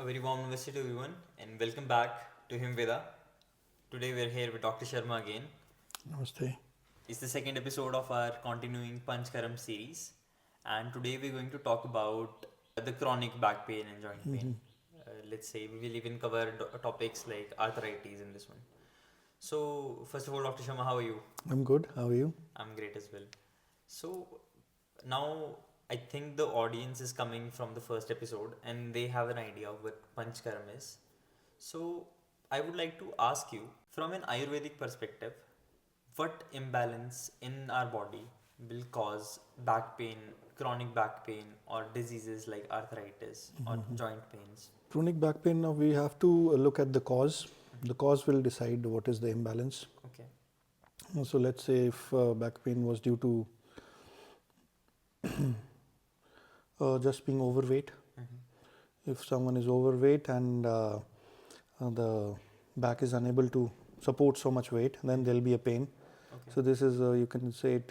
very warm namaste to everyone and welcome back to Himveda. Today we're here with Dr. Sharma again. Namaste. It's the second episode of our continuing Panchakarma series, and today we're going to talk about the chronic back pain and joint pain. Let's say we will even cover topics like arthritis in this one. So, first of all, Dr. Sharma, how are you? I'm good. How are you? I'm great as well. So, now I think the audience is coming from the first episode and they have an idea of what Panchkarma is. So, I would like to ask you from an Ayurvedic perspective, what imbalance in our body will cause back pain, chronic back pain, or diseases like arthritis or joint pains? Chronic back pain, now we have to look at the cause. The cause will decide what is the imbalance. Okay. So let's say if back pain was due to just being overweight. If someone is overweight and the back is unable to support so much weight, then there'll be a pain. Okay. So this is, you can say it,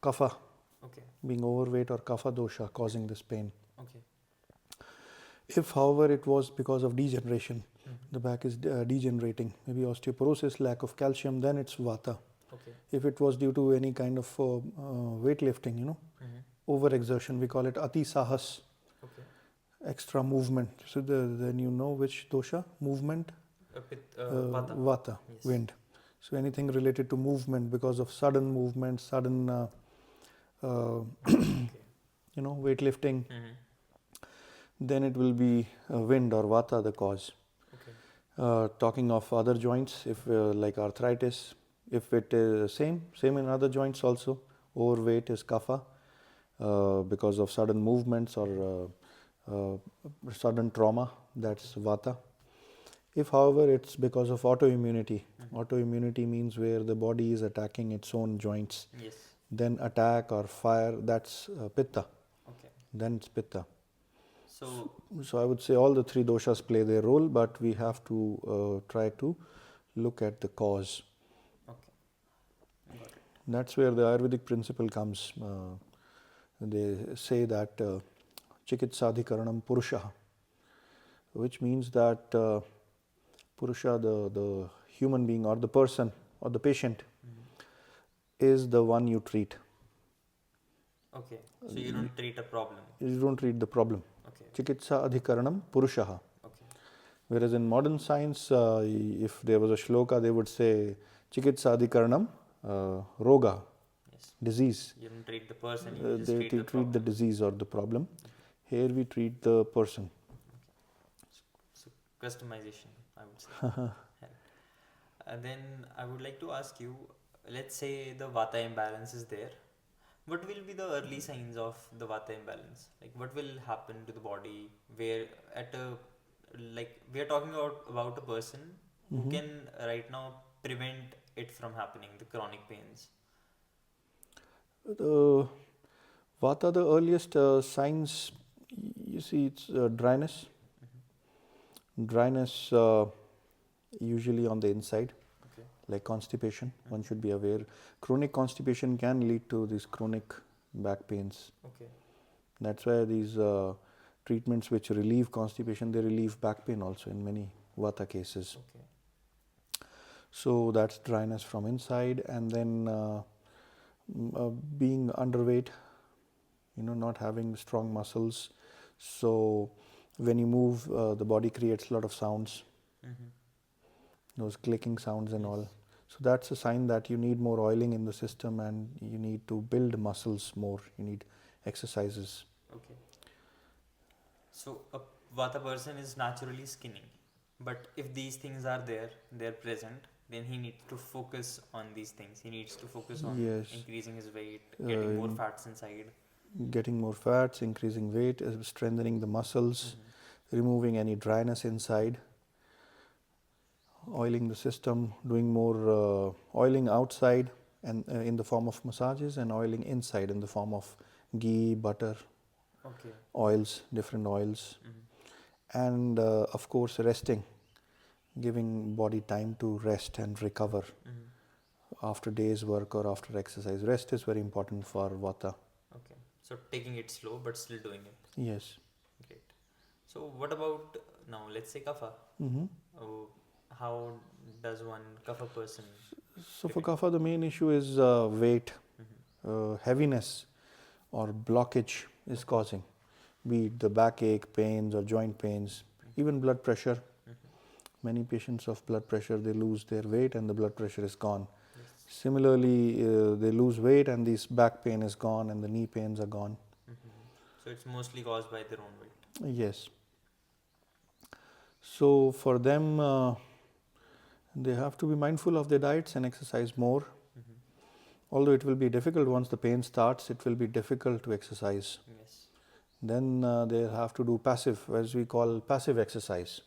kapha, Okay. being overweight, or kapha dosha causing this pain. Okay. If, however, it was because of degeneration, the back is degenerating, maybe osteoporosis, lack of calcium, then it's vata. Okay. If it was due to any kind of weightlifting, overexertion, we call it ati sahas, Okay. extra movement. So then you know which dosha? Movement, Vata. vata, Yes. wind. So anything related to movement, because of sudden movement, sudden, Okay. weightlifting, then it will be wind or vata the cause. Okay. Talking of other joints, if like arthritis, if it is same in other joints also, overweight is kapha because of sudden movements or sudden trauma, that's vata. If, however, it's because of autoimmunity, autoimmunity means where the body is attacking its own joints, Yes. then attack or fire, that's pitta, Okay. then it's pitta. So, So I would say all the three doshas play their role, but we have to try to look at the cause. okay. Got it. That's where the Ayurvedic principle comes. They say that chikitsadhikaranam purusha, which means that purusha, the human being or the person or the patient, is the one you treat. Okay. So you don't treat a problem. You don't treat the problem. Okay. Chikitsa adhikaranam purushaha. Okay. Whereas in modern science, if there was a shloka, they would say Chikitsa adhikaranam roga, Yes. disease. You don't treat the person, you just They treat the treat problem. the disease or the problem. Here we treat the person. So customization, I would say. Right. Then I would like to ask you, let's say the vata imbalance is there. What will be the early signs of the vata imbalance? Like what will happen to the body where at a like we are talking about a person who can right now prevent it from happening, the chronic pains. The vata, the earliest signs, you see, it's dryness. Dryness usually on the inside, Okay. like constipation. One should be aware. Chronic constipation can lead to these chronic back pains. Okay. That's why these treatments which relieve constipation, they relieve back pain also in many vata cases. Okay. So that's dryness from inside, and then being underweight, not having strong muscles. So when you move, the body creates a lot of sounds, those clicking sounds and all. So that's a sign that you need more oiling in the system and you need to build muscles more. You need exercises. Okay. So a vata person is naturally skinny, but if these things are there, they're present, then he needs to focus on these things. He needs to focus on Yes. increasing his weight, getting more fats inside. Getting more fats, increasing weight, strengthening the muscles, removing any dryness inside, oiling the system, doing more oiling outside and in the form of massages, and oiling inside in the form of ghee, butter, Okay. oils, different oils, and of course resting, giving body time to rest and recover after day's work or after exercise. Rest is very important for vata. Okay. So taking it slow but still doing it. Yes. Great. So what about now let's say kapha. Oh, how does one kapha person? So for typically- kapha, the main issue is weight, heaviness, or blockage is causing, be it the backache, pains, or joint pains, even blood pressure. Many patients of blood pressure, they lose their weight and the blood pressure is gone. Yes. Similarly, they lose weight and this back pain is gone and the knee pains are gone. So it's mostly caused by their own weight. Yes. So for them, they have to be mindful of their diets and exercise more. Although it will be difficult once the pain starts, it will be difficult to exercise. Yes. Then they have to do passive, as we call passive exercise.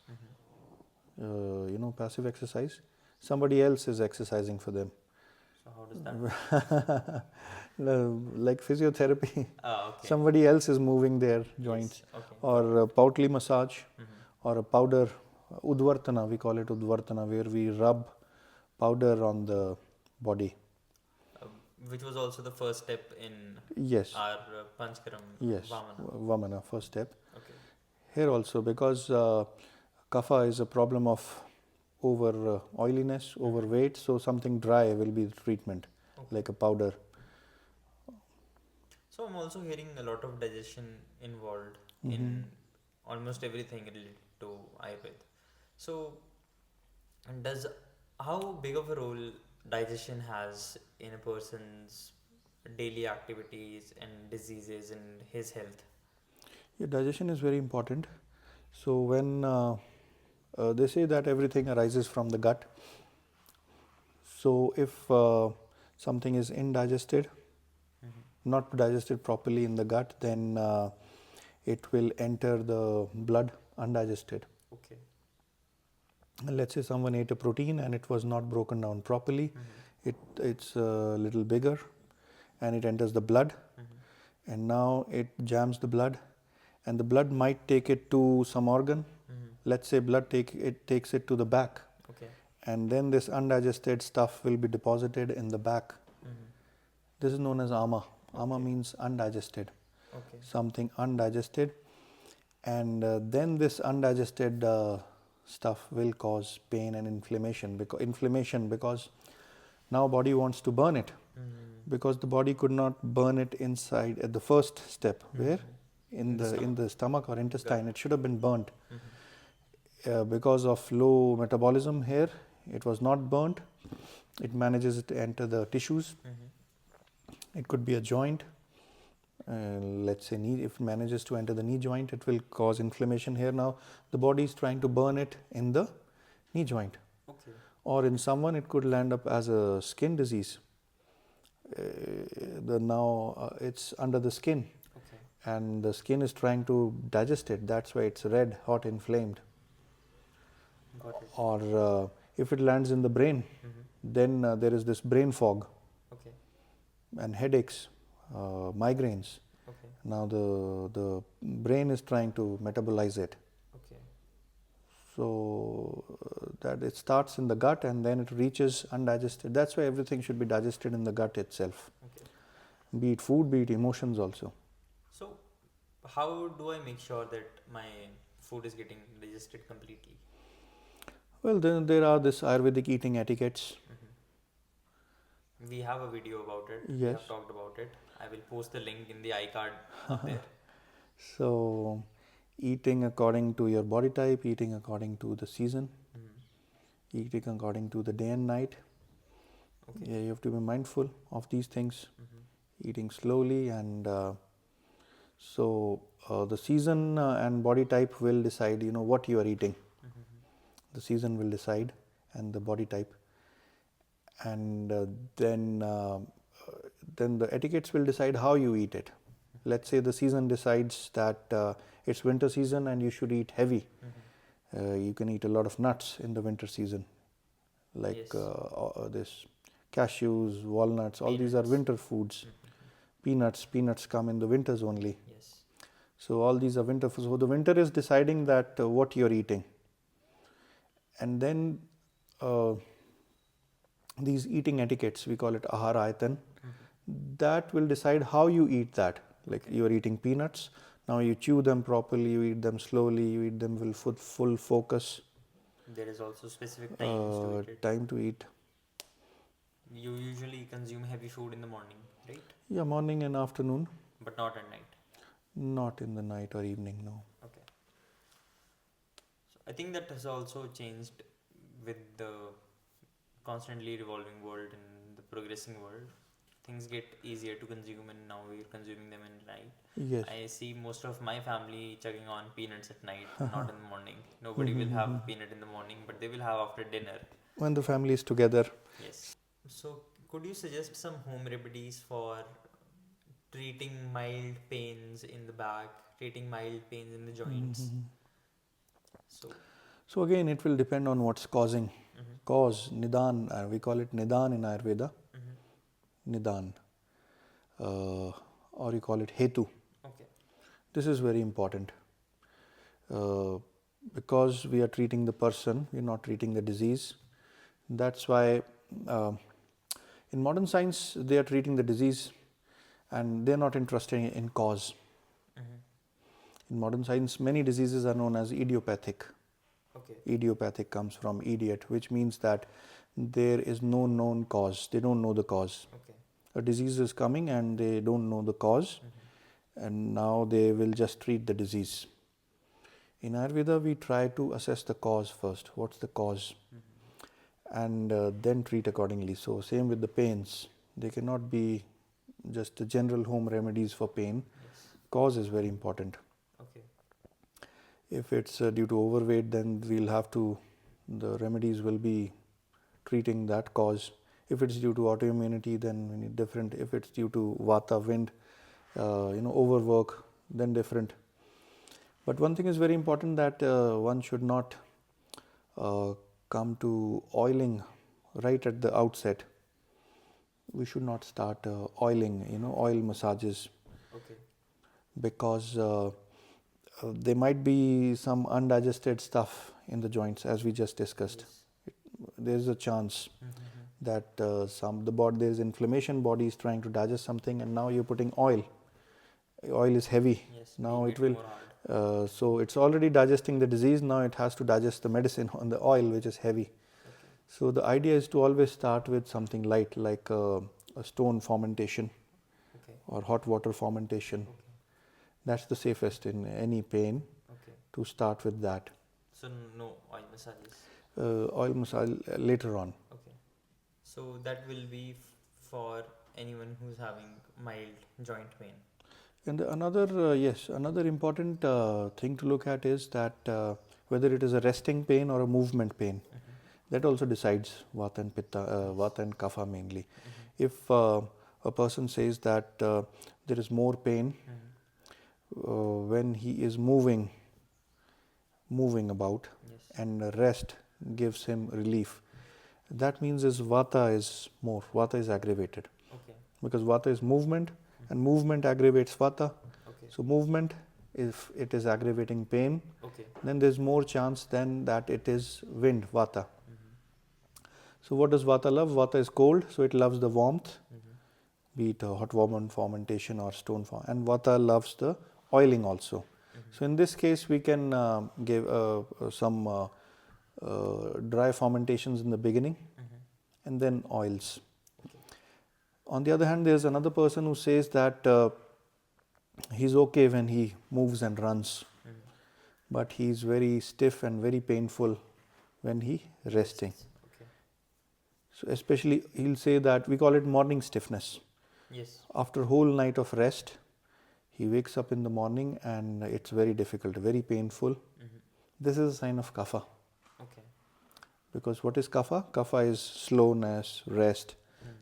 Passive exercise. Somebody else is exercising for them. So how does that work? Like physiotherapy. Okay. Somebody else is moving their joints. Yes. Okay. Or Pautli massage, or a powder, udvartana, we call it udvartana, where we rub powder on the body. Which was also the first step in Yes. our Panchakarma Yes. Vamana. Vamana, first step. Okay. Here also, because kapha is a problem of over oiliness, overweight, so something dry will be the treatment, like a powder. So I'm also hearing a lot of digestion involved in almost everything related to Ayurveda. So, how big of a role digestion has in a person's daily activities and diseases and his health? Yeah, digestion is very important. So when they say that everything arises from the gut. So if something is indigested, not digested properly in the gut, then it will enter the blood undigested. Okay. Let's say someone ate a protein and it was not broken down properly. It's a little bigger and it enters the blood, and now it jams the blood, and the blood might take it to some organ. Let's say takes it to the back. Okay. And then this undigested stuff will be deposited in the back. This is known as ama. Ama means undigested. Okay. Something undigested, and then this undigested stuff will cause pain and inflammation. Because now body wants to burn it, because the body could not burn it inside at the first step, where in the stomach or intestine. It should have been burnt. Because of low metabolism here, it was not burnt. It manages to enter the tissues. It could be a joint. Let's say knee. If it manages to enter the knee joint, it will cause inflammation here. Now the body is trying to burn it in the knee joint. Okay. Or in someone, it could land up as a skin disease. It's under the skin, and the skin is trying to digest it. That's why it's red, hot, inflamed. Got it. Or if it lands in the brain, then there is this brain fog. Okay. And headaches, migraines. Okay. Now the brain is trying to metabolize it. Okay. So that it starts in the gut and then it reaches undigested. That's why everything should be digested in the gut itself. Okay. Be it food, be it emotions also. So, how do I make sure that my food is getting digested completely? Well, then there are this Ayurvedic eating etiquettes. We have a video about it. We Yes. have talked about it. I will post the link in the iCard up there. So eating according to your body type, eating according to the season, eating according to the day and night. Okay. Yeah, you have to be mindful of these things. Eating slowly, and the season and body type will decide, what you are eating. The season will decide, and the body type, and then the etiquettes will decide how you eat it. Let's say the season decides that it's winter season and you should eat heavy. You can eat a lot of nuts in the winter season, like Yes. this cashews, walnuts. All these are winter foods. Peanuts come in the winters only. Yes. So all these are winter foods. So the winter is deciding that what you're eating. And then these eating etiquettes, we call it ahara ayatan, that will decide how you eat that. Like you are eating peanuts. Now you chew them properly, you eat them slowly, you eat them with full focus. There is also specific times to eat it. Time to eat. You usually consume heavy food in the morning, right? Yeah, morning and afternoon. But not at night. Not in the night or evening, no. Okay. So I think that has also changed with the constantly revolving world and the progressing world. Things get easier to consume, and now we're consuming them in night. Yes. I see most of my family chugging on peanuts at night, not in the morning. Nobody will have a peanut in the morning, but they will have after dinner. When the family is together. Yes. So, could you suggest some home remedies for treating mild pains in the back, treating mild pains in the joints? So again, it will depend on what's causing. Cause, nidan, we call it nidan in Ayurveda. Nidan. Or you call it hetu. Okay. This is very important. Because we are treating the person, we are not treating the disease. That's why in modern science, they are treating the disease and they're not interested in cause. In modern science, many diseases are known as idiopathic. Okay. Idiopathic comes from idiot, which means that there is no known cause. They don't know the cause. Okay. A disease is coming and they don't know the cause, and now they will just treat the disease. In Ayurveda, we try to assess the cause first. What's the cause? And then treat accordingly. So same with the pains. They cannot be just the general home remedies for pain. Yes. Cause is very important. Okay. If it's due to overweight, then we'll have to, the remedies will be treating that cause. If it's due to autoimmunity, then we need different. If it's due to vata, wind, overwork, then different. But one thing is very important, that one should not come to oiling right at the outset. We should not start oiling, oil massages. Okay. Because there might be some undigested stuff in the joints, as we just discussed. Yes. There's a chance that there is inflammation, body is trying to digest something, and now you're putting oil. Oil is heavy. Yes. Now make it will. more hard. So it's already digesting the disease. Now it has to digest the medicine on the oil, which is heavy. Okay. So the idea is to always start with something light, like a stone fermentation. Okay. Or hot water fermentation. Okay. That's the safest in any pain. Okay. To start with that. So no oil massages. Oil massage later on. Okay. So that will be for anyone who's having mild joint pain. And another important thing to look at is that whether it is a resting pain or a movement pain. That also decides vata and pitta, vata and kapha mainly. If a person says that there is more pain when he is moving about, Yes. and rest gives him relief, that means his vata is more, vata is aggravated. Okay. Because vata is movement, and movement aggravates vata. Okay. So movement, if it is aggravating pain, Okay. then there's more chance than that it is wind, vata. So what does vata love? Vata is cold, so it loves the warmth, be it a hot water fermentation or stone form. And vata loves the oiling also. So in this case, we can give some dry fermentations in the beginning, and then oils. Okay. On the other hand, there's another person who says that he's okay when he moves and runs, but he's very stiff and very painful when he resting. Okay. So especially, he'll say that we call it morning stiffness. Yes. After a whole night of rest, he wakes up in the morning and it's very difficult, very painful. This is a sign of kapha. Okay. Because what is kapha? Kapha is slowness, rest.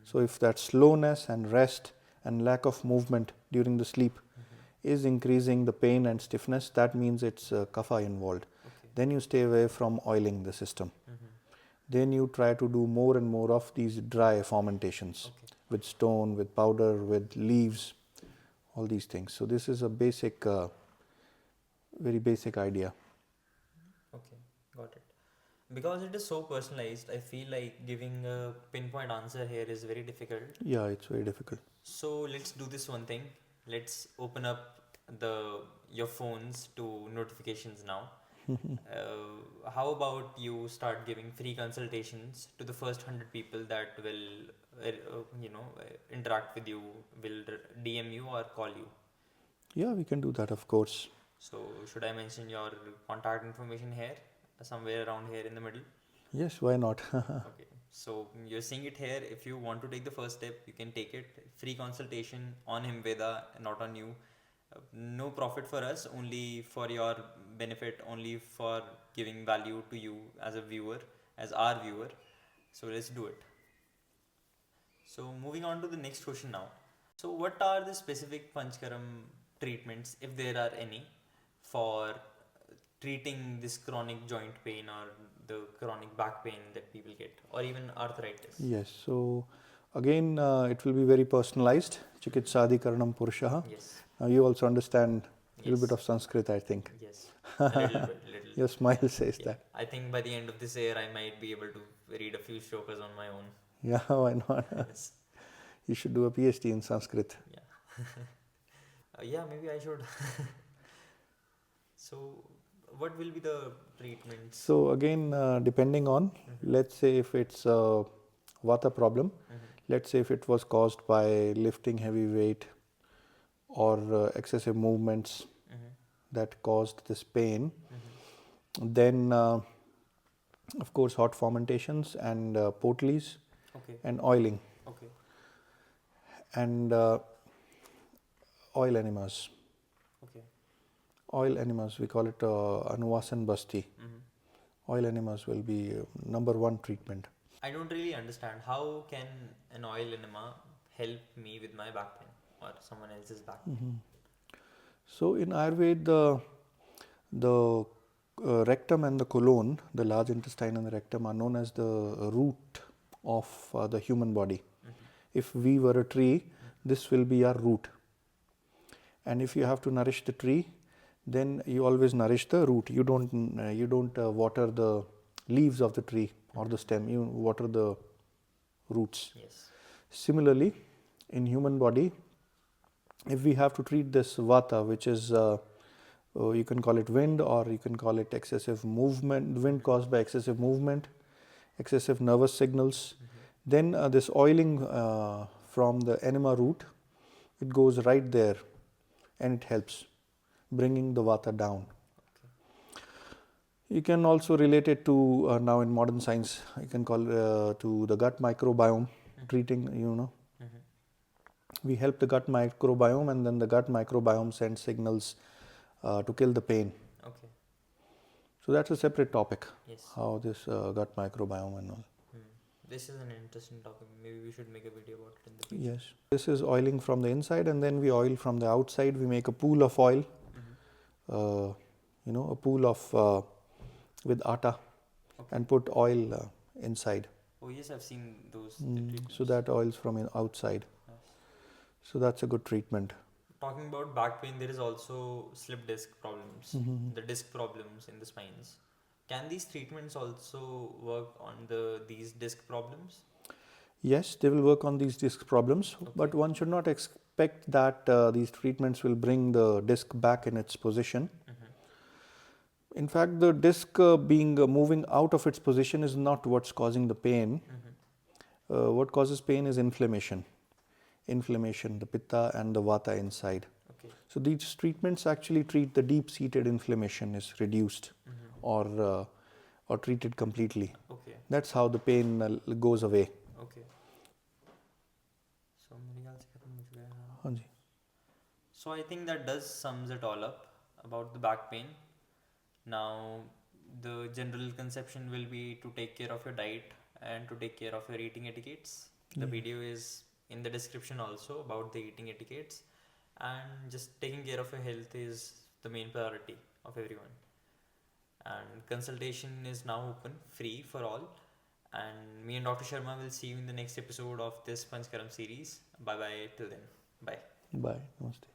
So if that slowness and rest and lack of movement during the sleep is increasing the pain and stiffness, that means it's kapha involved. Okay. Then you stay away from oiling the system. Then you try to do more and more of these dry fermentations. Okay. With stone, with powder, with leaves, all these things. So this is a basic, very basic idea. Okay, got it. Because it is so personalized, I feel like giving a pinpoint answer here is very difficult. Yeah, it's very difficult. So let's do this one thing. Let's open up the your phones to notifications now. How about you start giving free consultations to the first 100 people that will interact with you, will DM you or call you? Yeah, we can do that, of course. So should I mention your contact information here, somewhere around here in the middle? Yes, why not? Okay, so you're seeing it here. If you want to take the first step, you can take it. Free consultation on Himveda, not on you. No profit for us, only for your benefit, only for giving value to you as a viewer, as our viewer. So let's do it. So moving on to the next question now. So what are the specific Panchkaram treatments, if there are any, for treating this chronic joint pain or the chronic back pain that people get, or even arthritis? Yes, so again, it will be very personalized. Chikitsadi Karanam Purushaha. Yes. You also understand a little bit Yes. of Sanskrit, I think. Yes. A little bit. Little. Your smile says Yeah. that. I think by the end of this year, I might be able to read a few shlokas on my own. Yeah, why not? Yes. You should do a PhD in Sanskrit. Yeah. Yeah, maybe I should. So, what will be the treatments? So again, depending on, let's say if it's a Vata problem, let's say if it was caused by lifting heavy weight or excessive movements that caused this pain, then of course hot fomentations and potlis Okay. and oiling Okay. and oil enemas. Okay. Oil enemas, we call it Anuvasan Basti. Oil enemas will be number one treatment. I don't really understand how can an oil enema help me with my back pain or someone else's back pain? So in Ayurveda, the rectum and the colon, the large intestine and the rectum, are known as the root of the human body. If we were a tree, this will be our root. And if you have to nourish the tree, then you always nourish the root. You don't water the leaves of the tree or the stem. You water the roots. Yes. Similarly, in human body, if we have to treat this vata, which is you can call it wind or you can call it excessive movement, wind caused by excessive movement, excessive nervous signals, then this oiling from the enema root, it goes right there and it helps bringing the vata down. You can also relate it to now in modern science, you can call to the gut microbiome, treating, we help the gut microbiome and then the gut microbiome sends signals to kill the pain. Okay. So that's a separate topic, Yes. how this gut microbiome and all. This is an interesting topic. Maybe we should make a video about it in the future. Yes. This is oiling from the inside and then we oil from the outside. We make a pool of oil, a pool of with atta and put oil inside. Oh yes, I've seen those. So that oils from outside. Yes. So that's a good treatment. Talking about back pain, there is also slip disc problems, the disc problems in the spines. Can these treatments also work on these disc problems? Yes, they will work on these disc problems, but one should not expect that these treatments will bring the disc back in its position. In fact, the disc being moving out of its position is not what's causing the pain. What causes pain is inflammation. The pitta and the vata inside. Okay. So these treatments actually treat the deep-seated inflammation is reduced or treated completely. Okay. That's how the pain goes away. Okay. So मेरे ख्याल से खत्म हो चुका है. हाँ जी. So I think that does sums it all up about the back pain. Now, the general conception will be to take care of your diet and to take care of your eating etiquettes. The video is in the description also about the eating etiquettes, and just taking care of your health is the main priority of everyone. And consultation is now open, free for all. And me and Dr. Sharma will see you in the next episode of this Panchkaram series. Bye bye till then. Bye. Bye. Namaste.